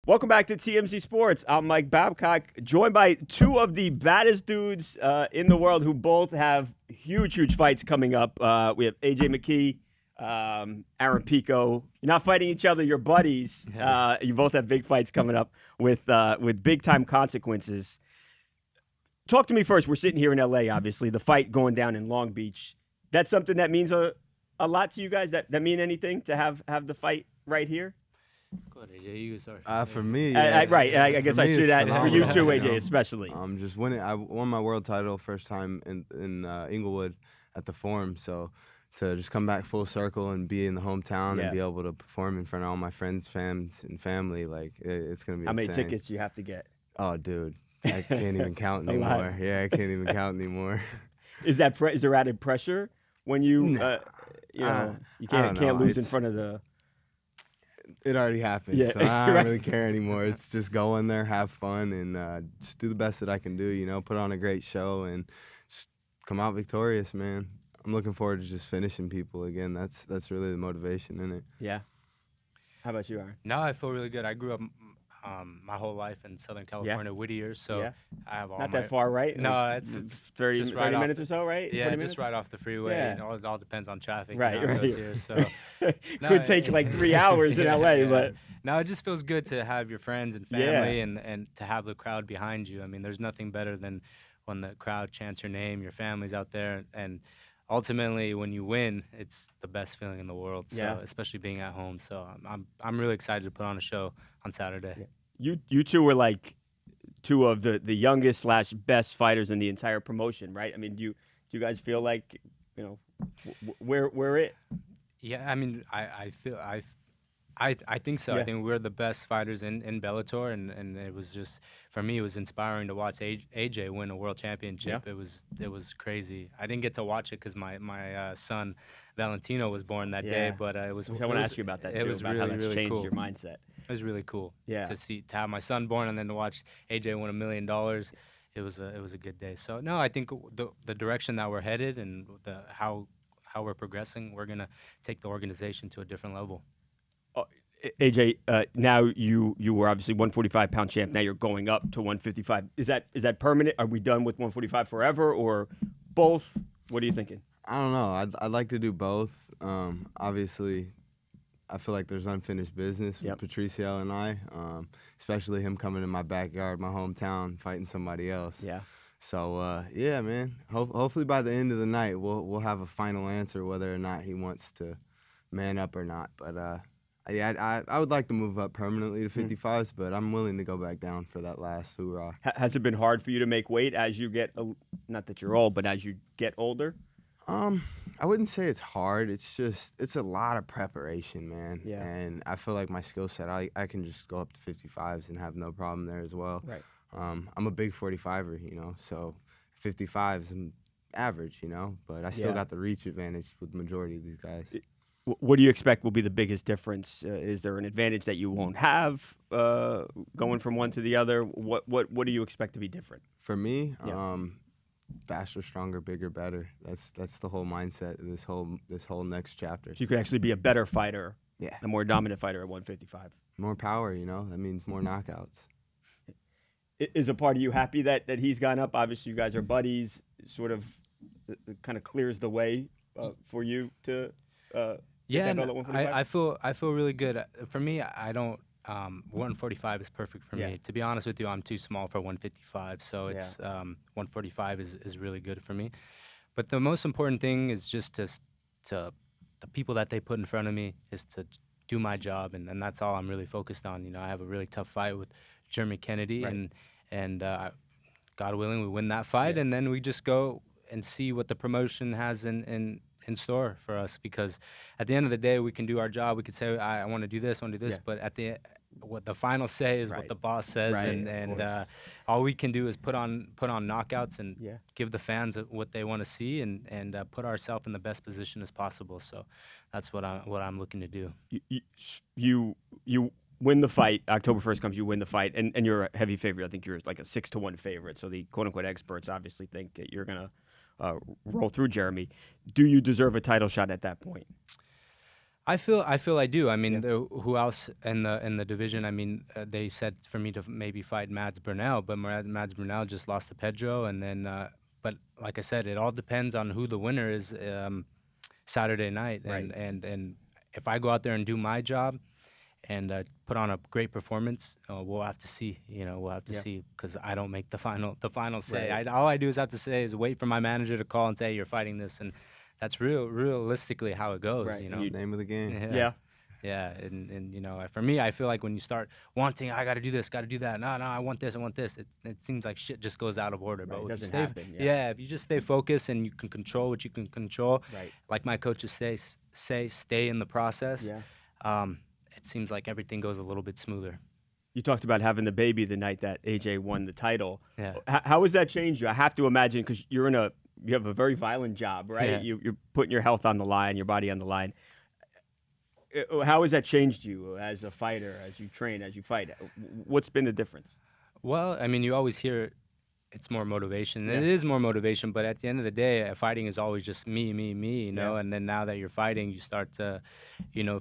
Welcome back to TMZ Sports. I'm Mike Babcock, joined by two of the baddest dudes in the world who both have huge fights coming up. We have AJ McKee, Aaron Pico. You're not fighting each other, you're buddies. You both have big fights coming up with big-time consequences. Talk to me first. We're sitting here in LA, obviously. The fight going down in Long Beach. That's something that means a lot to you guys? That mean anything to have the fight right here? Go ahead, AJ. You start. For me, right. I guess I should add for you too, AJ, especially. Just winning. I won my world title first time in Inglewood at the Forum. So to just come back full circle and be in the hometown and be able to perform in front of all my friends, fans, and family, like it's gonna be. How insane. many tickets do you have to get? Oh, dude, I can't even count anymore. Yeah, I can't even count anymore. Is there added pressure when you you can't lose in front of the. It already happened, so I don't really care anymore. It's just go in there, have fun, and just do the best that I can do, you know, put on a great show and just come out victorious, man. I'm looking forward to just finishing people again. That's really the motivation in it. Yeah. How about you, Aaron? No, I feel really good. I grew up my whole life in Southern California, Whittier, so I have all Not that far, right? No, it's 30 minutes or so, right? Yeah, 20 just minutes? right off the freeway. Yeah. And it all depends on traffic. Right. Here, so Could take like 3 hours in LA, but no, it just feels good to have your friends and family and to have the crowd behind you. I mean, there's nothing better than when the crowd chants your name, your family's out there, and ultimately when you win, it's the best feeling in the world. So especially being at home. So I'm really excited to put on a show on Saturday. Yeah. You two were like two of the youngest / best fighters in the entire promotion, right? I mean, do you guys feel like, you know, we're it? Yeah, I mean, I think so. Yeah. I think we're the best fighters in Bellator, and it was just, for me, it was inspiring to watch AJ win a world championship. Yeah. It was crazy. I didn't get to watch it because my son Valentino was born that day, but it was. I want to ask you about that too. It was about really, how that's really changed cool. your mindset. It was really cool. Yeah. To have my son born and then to watch AJ win $1 million. It was a good day. So no, I think the direction that we're headed and how we're progressing, we're gonna take the organization to a different level. AJ, now you were obviously 145-pound champ. Now you're going up to 155. Is that permanent? Are we done with 145 forever, or both? What are you thinking? I don't know. I'd like to do both. Obviously, I feel like there's unfinished business with Patricio and I, especially him coming in my backyard, my hometown, fighting somebody else. Yeah. So yeah, man. Hopefully by the end of the night, we'll have a final answer whether or not he wants to man up or not. But yeah, I would like to move up permanently to 55s, but I'm willing to go back down for that last hoorah. Has it been hard for you to make weight as you get, not that you're old, but as you get older? I wouldn't say it's hard. It's a lot of preparation, man. Yeah. And I feel like my skill set, I can just go up to 55s and have no problem there as well. Right. I'm a big 45er, you know, so 55s I'm average, you know, but I still got the reach advantage with the majority of these guys. What do you expect will be the biggest difference? Is there an advantage that you won't have going from one to the other? What do you expect to be different? For me, faster, stronger, bigger, better. That's the whole mindset of this whole next chapter. So you could actually be a better fighter, Yeah. a more dominant fighter at 155. More power, you know. That means more knockouts. Is a part of you happy that he's gone up? Obviously, you guys are buddies. Sort of, kind of clears the way for you to. Yeah, I feel really good. For me, I don't. 145 is perfect for me. To be honest with you, I'm too small for 155, so it's 145 is really good for me. But the most important thing is just to the people that they put in front of me is to do my job, and that's all I'm really focused on. You know, I have a really tough fight with Jeremy Kennedy, and God willing, we win that fight, and then we just go and see what the promotion has in store for us. Because at the end of the day, we can do our job. We could say, I want to do this, but at the what the final say is what the boss says, and all we can do is put on knockouts and give the fans what they want to see, and put ourselves in the best position as possible. So that's what I'm looking to do. You win the fight. October 1st comes, you win the fight, and you're a heavy favorite. I think you're like a 6-1 favorite. So the quote-unquote experts obviously think that you're going to roll through Jeremy. Do you deserve a title shot at that point? I feel I do. I mean, who else in the division? I mean, they said for me to maybe fight Mads Burnell, but Mads Burnell just lost to Pedro, and then. But like I said, it all depends on who the winner is Saturday night, and if I go out there and do my job and put on a great performance, we'll have to see. We'll have to see, because I don't make the final say. Right. All I do is have to say is wait for my manager to call and say, hey, you're fighting this, and that's realistically how it goes. Right. It's the name of the game. Yeah, and for me, I feel like when you start wanting, I got to do this, got to do that. No, I want this. It seems like shit just goes out of order. Right, but it doesn't happen. if you just stay focused and you can control what you can control, right. like my coaches say, stay in the process. Yeah. It seems like everything goes a little bit smoother. You talked about having the baby the night that AJ won the title. Yeah. How has that changed you? I have to imagine, because you have a very violent job, right? Yeah. You're putting your health on the line, your body on the line. How has that changed you as a fighter, as you train, as you fight? What's been the difference? Well, I mean, you always hear it's more motivation. And it is more motivation, but at the end of the day, fighting is always just me, you know? And then now that you're fighting, you start to,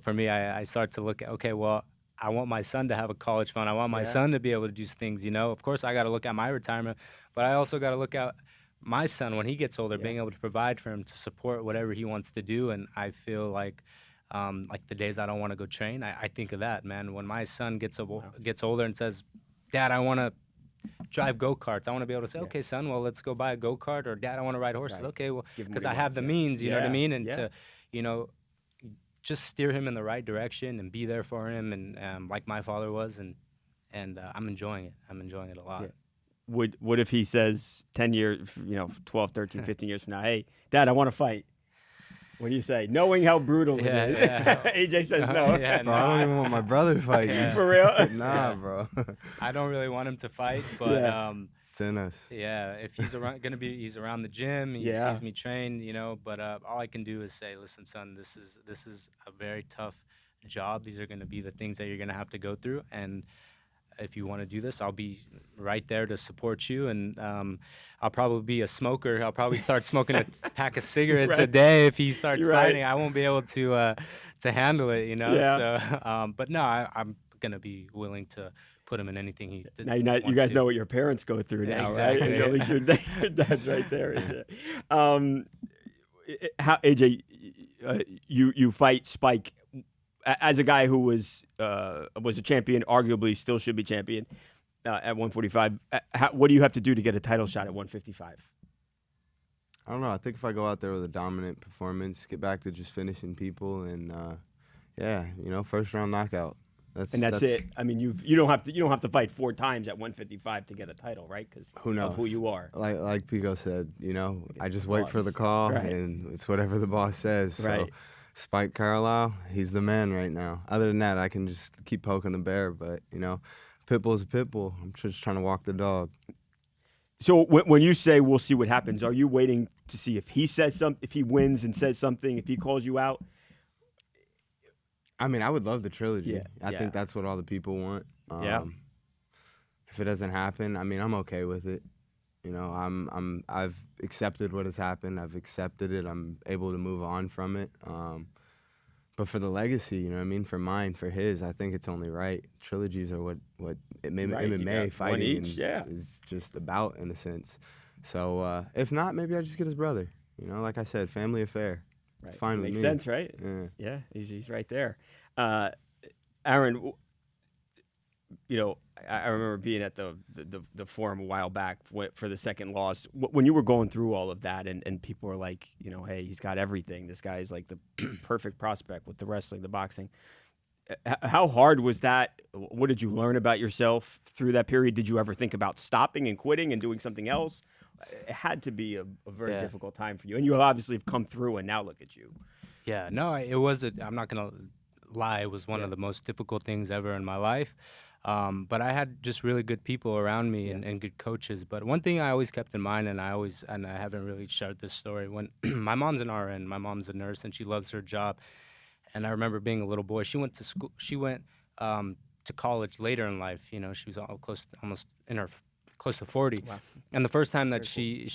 for me, I start to look at, okay, well, I want my son to have a college fund. I want my son to be able to do things, Of course, I got to look at my retirement, but I also got to look at my son when he gets older, being able to provide for him, to support whatever he wants to do. And I feel like the days I don't want to go train, I think of that, man. When my son gets older and says, Dad, I want to drive go-karts, I want to be able to say, okay, son, well, let's go buy a go-kart, or Dad, I want to ride horses. Right. Okay, well, because I have the means, you know what I mean? And to, just steer him in the right direction and be there for him, and like my father was, and I'm enjoying it. I'm enjoying it a lot. Yeah. What if he says 10 years, 12, 13, 15 years from now, hey, Dad, I want to fight? What do you say? Knowing how brutal it is. AJ says no. Bro, I don't even want my brother to fight you. For real? Nah, bro. I don't really want him to fight, but it's in us. Yeah, if he's he's around the gym, he sees me train, But all I can do is say, listen, son, this is a very tough job. These are gonna be the things that you're gonna have to go through, and if you want to do this, I'll be right there to support you. And I'll probably be a smoker. I'll probably start smoking a pack of cigarettes a day if he starts fighting. I won't be able to handle it, Yeah. So, but no, I'm gonna be willing to put him in anything he. Now you guys know what your parents go through now, exactly. Right? At least your dad's right there. How AJ, you fight Spike as a guy who was a champion, arguably still should be champion at 145. What do you have to do to get a title shot at 155? I don't know. I think if I go out there with a dominant performance, get back to just finishing people, and first round knockout. That's it. I mean, you don't have to fight 4 times at 155 to get a title, right? Because who knows of who you are. Like Pico said, I just wait for the call, and it's whatever the boss says. Right. So Spike Carlisle, he's the man right now. Other than that, I can just keep poking the bear. But Pitbull's a pitbull. I'm just trying to walk the dog. So when you say we'll see what happens, are you waiting to see if he says something, if he wins and says something, if he calls you out? I mean, I would love the trilogy. Yeah. I think that's what all the people want. If it doesn't happen, I mean, I'm okay with it. I've accepted what has happened. I've accepted it. I'm able to move on from it. But for the legacy, for mine, for his, I think it's only right. Trilogies are what MMA fighting is just about, in a sense. So if not, maybe I just get his brother. Like I said, family affair. It's fine with me. Makes sense, right? Yeah, he's right there. Aaron, I remember being at the forum a while back for the second loss. When you were going through all of that, and people were like, hey, he's got everything. This guy is like the perfect prospect with the wrestling, the boxing. How hard was that? What did you learn about yourself through that period? Did you ever think about stopping and quitting and doing something else? It had to be a very difficult time for you. And you obviously have come through, and now look at you. Yeah, no, it was, I'm not going to lie, it was one of the most difficult things ever in my life. But I had just really good people around me and good coaches. But one thing I always kept in mind, and I haven't really shared this story, when my mom's an RN, my mom's a nurse, and she loves her job. And I remember being a little boy, she went to school, to college later in life. She was close to 40. Wow. And the first time that she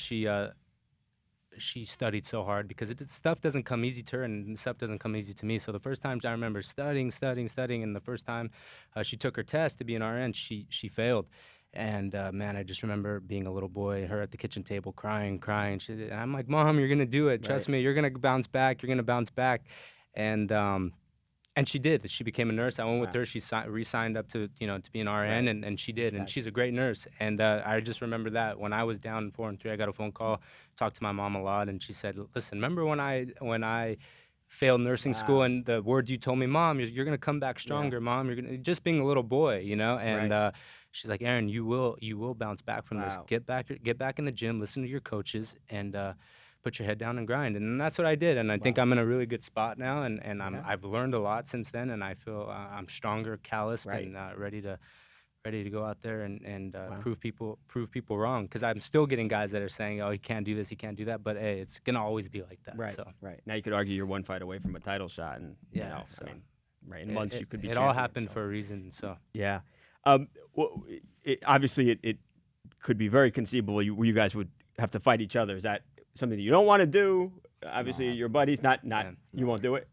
she studied so hard because stuff doesn't come easy to her and stuff doesn't come easy to me. So the first times I remember studying, and the first time she took her test to be an RN, she failed. And man, I just remember being a little boy, her at the kitchen table crying. And I'm like, Mom, you're gonna do it. Trust me, you're gonna bounce back. You're gonna bounce back. And she did. She became a nurse. I went with her. She re-signed up to be an RN, and she did. And she's a great nurse. And I just remember that when I was down 4-3, I got a phone call, talked to my mom a lot, and she said, "Listen, remember when I failed nursing school and the words you told me, Mom, you're gonna come back stronger, Mom. You're gonna just being a little boy, And she's like, Aaron, you will bounce back from this. Get back in the gym. Listen to your coaches and." Put your head down and grind, and that's what I did. And I think I'm in a really good spot now, and I've learned a lot since then, and I feel I'm stronger, calloused, and ready to go out there and prove people wrong. Because I'm still getting guys that are saying, oh, he can't do this, he can't do that, but hey, it's gonna always be like that. Right. So. Right. Now you could argue you're one fight away from a title shot, and So. I mean, in months you could be. It all happened for a reason. So. Yeah. Obviously, it could be very conceivable you guys would have to fight each other. Is that something that you don't want to do? Obviously, your buddies, not you won't do it?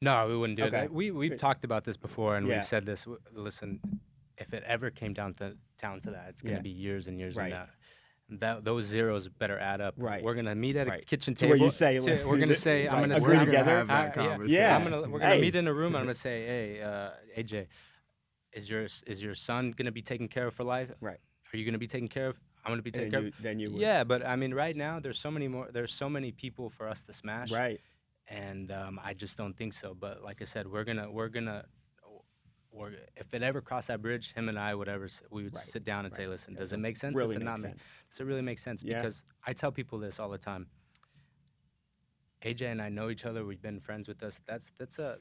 No, we wouldn't do it. We've talked about this before, and we've said this. Listen, if it ever came down to that, it's going to be years and years and that those zeros better add up. Right. We're gonna meet at a kitchen So table. where you say, we're gonna say, I'm gonna agree say, together. Have that conversation. Yeah. We're gonna meet in a room. I'm gonna say, hey, AJ, is your son gonna be taken care of for life? Right. Are you gonna be taken care of? I'm gonna be taken care of. Then you would. Yeah, but I mean, right now there's so many people for us to smash. Right. And I just don't think so. But like I said, we're gonna if it ever crossed that bridge, him and I, whatever, we would sit down and say, listen, does it make sense? Really does it not make make sense? Does it really make sense? Yeah. Because I tell people this all the time. AJ and I know each other. We've been friends with us. That's a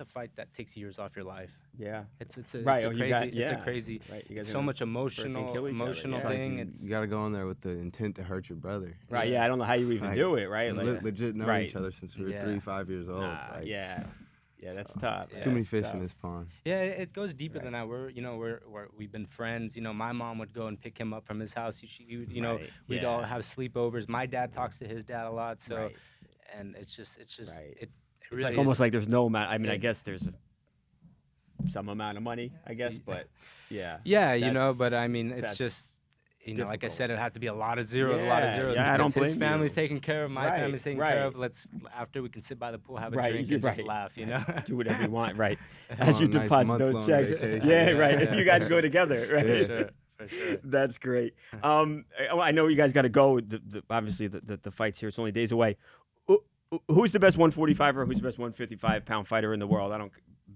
fight that takes years off your life. Yeah. It's a crazy. Right. It's so much emotional thing. You got to go in there with the intent to hurt your brother. Right. Yeah. I don't know how you even do it. Right. Legit know each other since we were 3-5 years old. Yeah, that's tough. It's too many fish in this pond. Yeah, it goes deeper than that. We've been friends. My mom would go and pick him up from his house. We'd all have sleepovers. My dad talks to his dad a lot. So, and it's just It's really like almost like there's no amount. I mean, I guess there's some amount of money. I guess, but yeah. Yeah, but I mean, it's just. Like I said, it had to be a lot of zeros. Yeah, I don't blame his family's taken care of, my family's taken care of. After we can sit by the pool, have a drink, and just laugh, Do whatever you want, right? As you deposit those checks. Vacation. Right. You guys go together, right? For sure. That's great. I know you guys got to go. Obviously, the fight's here. It's only days away. Who's the best 145er? Who's the best 155-pound fighter in the world?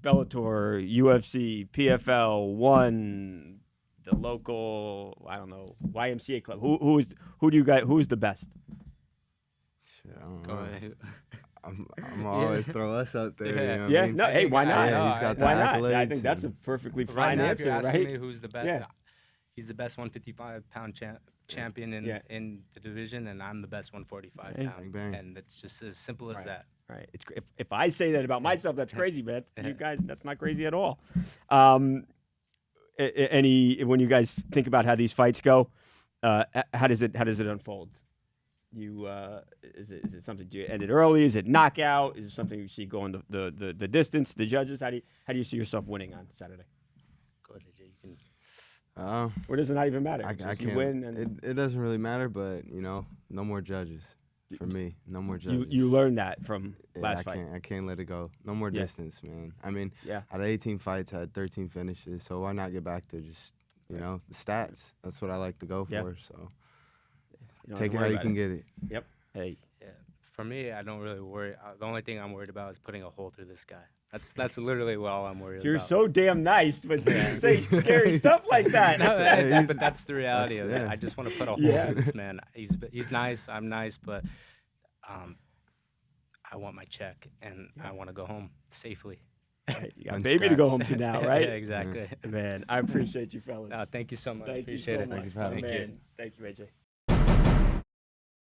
Bellator, UFC, PFL, ONE. The local, I don't know, YMCA club. Who's the best? Shit, I don't know. I'm always throw us up there. Yeah. You know what I mean? No, hey, why not? Yeah, he's got the why not? accolades. I think that's a perfectly Right fine now, answer, if you're asking right? me who's the best, he's the best 155-pound champion in the division, and I'm the best 145-pound. Bang. And it's just as simple as that. Right. It's if I say that about myself, that's crazy, but you guys, that's not crazy at all. When you guys think about how these fights go, how does it unfold? Is it something, do you end it early? Is it knockout? Is it something you see going the distance? The judges, how do you see yourself winning on Saturday? Go ahead, AJ. You can. Or does it not even matter? I can't. You win. And it doesn't really matter, but no more judges. For me, no more judges. You learned that from last fight. I can't let it go. No more distance, man. I mean, out of 18 fights, I had 13 finishes. So why not get back to just, the stats? That's what I like to go for. So take it how you can get it. Yep. Hey. Yeah. For me, I don't really worry. The only thing I'm worried about is putting a hole through this guy. That's literally all I'm worried about. You're so damn nice, but you say scary stuff like that. But that's the reality of it. I just want to put a hole through this man. He's nice. I'm nice, but I want my check and I want to go home safely. You got a baby to go home to now, right? Yeah, exactly. Man, I appreciate you fellas. Thank you so much. Thank Appreciate you so it. much. Thank you for having me. Thank you, AJ.